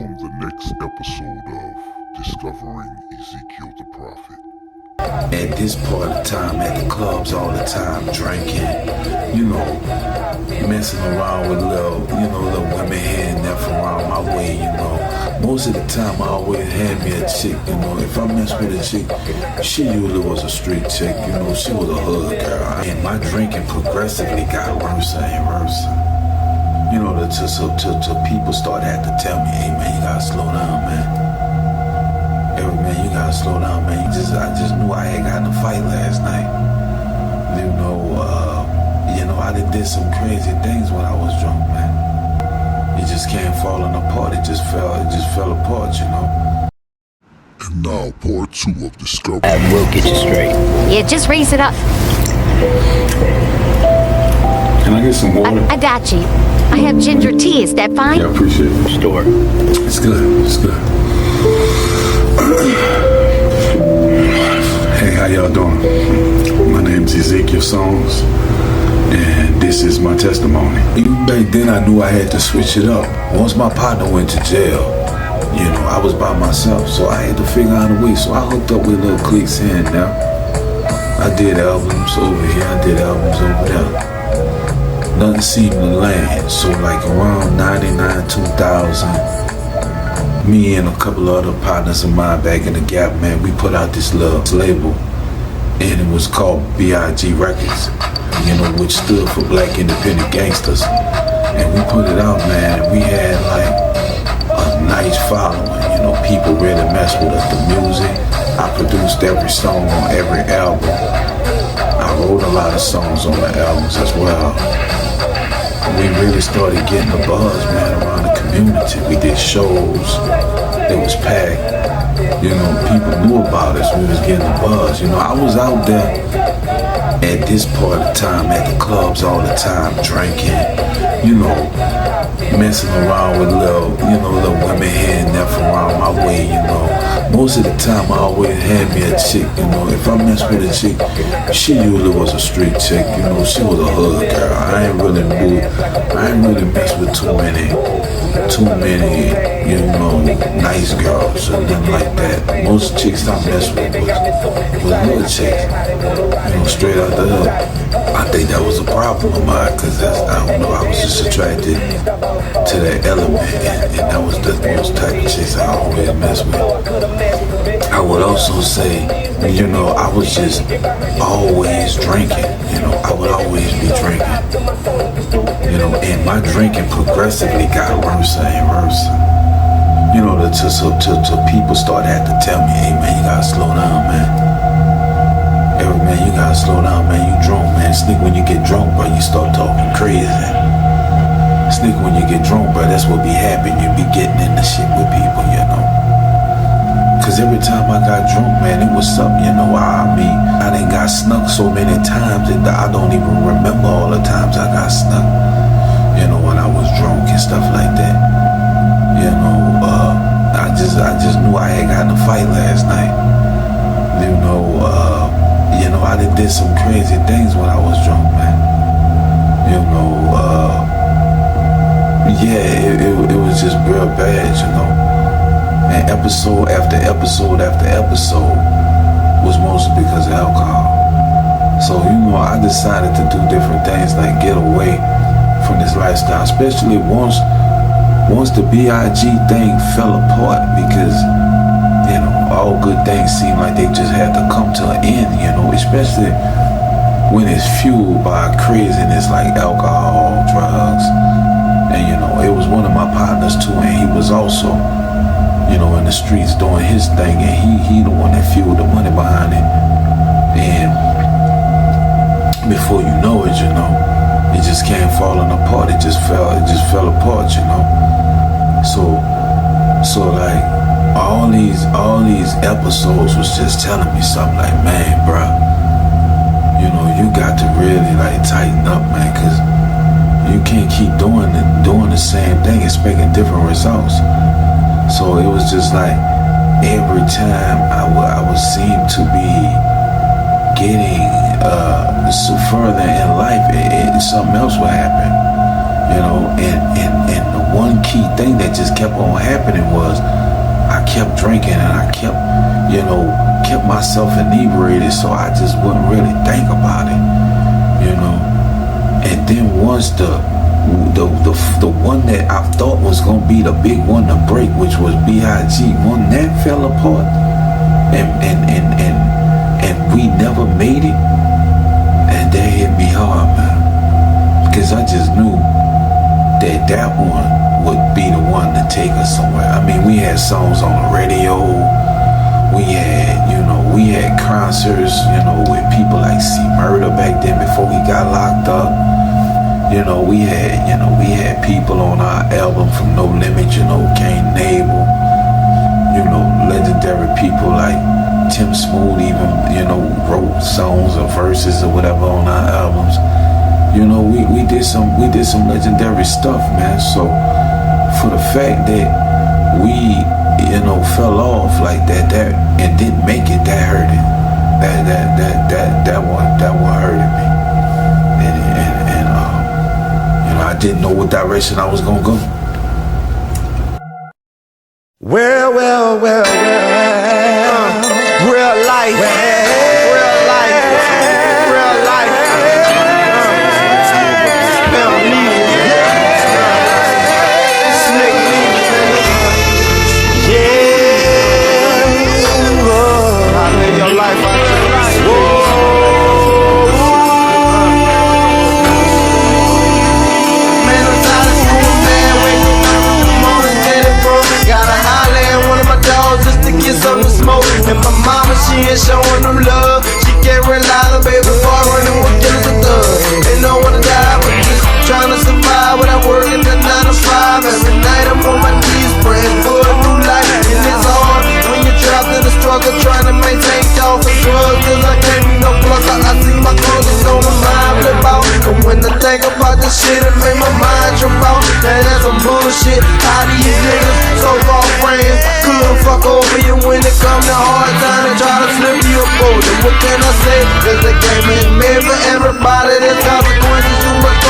on the next episode of Discovering Ezekiel the Prophet. At this part of time, at the clubs all the time, drinking, messing around with little women here and there from around my way, Most of the time I always had me a chick, if I messed with a chick, she usually was a street chick, she was a hood girl. And my drinking progressively got worse and worse. Till people started having to tell me, hey man, you gotta slow down, man. Man, you gotta slow down, man. I just knew I had gotten a fight last night. I did some crazy things when I was drunk, man. It just came falling apart. It just fell apart, And now part 2 of Discovery. I will get you straight. Yeah, just raise it up. Can I get some water? I got you. I have ginger tea. Is that fine? Yeah, I appreciate it. Store. It's good. It's good. Hey, how y'all doing? My name's Ezekiel Songs, and this is my testimony. Even back then, I knew I had to switch it up. Once my partner went to jail, I was by myself, so I had to figure out a way. So I hooked up with little cliques here and there. I did albums over here, I did albums over there. Nothing seemed to land. So like around 99, 2000, me and a couple other partners of mine back in the Gap, man, we put out this little label, and it was called B.I.G Records, which stood for Black Independent Gangsters. And we put it out, man, and we had like a nice following, people really messed with us, the music. I produced every song on every album. I wrote a lot of songs on the albums as well. We really started getting the buzz, man, around the community. We did shows. It was packed. People knew about us. We was getting the buzz. I was out there at this part of time, at the clubs all the time, drinking, messing around with little women here and there from around my way, Most of the time I always had me a chick, if I messed with a chick, she usually was a street chick, she was a hood girl. I ain't really mess with too many, nice girls or nothing like that. Most chicks I messed with was hood chicks, straight out the hood. I think that was a problem of mine, because I don't know, I was just attracted to that element, and that was the most type of chicks I always mess with. I would also say, I was just always drinking, I would always be drinking, and my drinking progressively got worse and worse. Till people started having to tell me, hey man, you gotta slow down, man. Man, you gotta slow down, man. You drunk, man. Sneak when you get drunk, bro, you start talking crazy. Sneak when you get drunk, bro, that's what be happening. You be getting into shit with people, Cause every time I got drunk, man, it was something, I done got snuck so many times that I don't even remember all the times I got snuck, when I was drunk and stuff like that. I just knew I had gotten a fight last night. I did some crazy things when I was drunk, man. It was just real bad, And episode after episode after episode was mostly because of alcohol. So, I decided to do different things, like get away from this lifestyle, especially once the B.I.G thing fell apart, because all good things seem like they just had to come to an end, especially when it's fueled by craziness like alcohol, drugs. And it was one of my partners too, and he was also, in the streets doing his thing, and he the one that fueled the money behind it. And before you know it, it just came falling apart. It just fell apart, So like, all these episodes was just telling me something like, man, bruh, you got to really like tighten up, man, cause you can't keep doing the same thing, expecting different results. So it was just like, every time I would seem to be getting so further in life, something else would happen. you know, and the one key thing that just kept on happening was I kept drinking and I kept, you know, kept myself inebriated, so I just wouldn't really think about it, you know. And then once the one that I thought was gonna be the big one to break, which was B.I.G, when that fell apart, and we never made it, and that hit me hard, man, because I just knew that one would be the one to take us somewhere. I mean, we had songs on the radio, we had concerts, you know, with people like C Murder back then before he got locked up. You know, we had people on our album from No Limit, you know, Cain Nabel, you know, legendary people like Tim Smooth even, you know, wrote songs or verses or whatever on our albums. You know, we did some legendary stuff, man. So for the fact that we, you know, fell off like that and didn't make it, that hurted. That one hurted me. And you know, I didn't know what direction I was gonna go. Well, real life, real life. Something to smoke, and my mama, she ain't showing them love. She can't rely on baby boy running with killers and thugs. Ain't no one to die, but just trying to survive without working the 9 to 5. Every night I'm on my knees praying for a new life, and it's hard when you're trapped in the struggle trying to maintain y'all for drugs. Cause I can't be no plucker, I see my clothes on my mind flip out. And when I think about this shit, it make my mind trip out. Man, that's some bullshit. How these niggas, so-called friends, couldn't fuck over you when it come to hard time and try to flip you a boat. And what can I say? Cause the game ain't made for everybody. There's consequences you must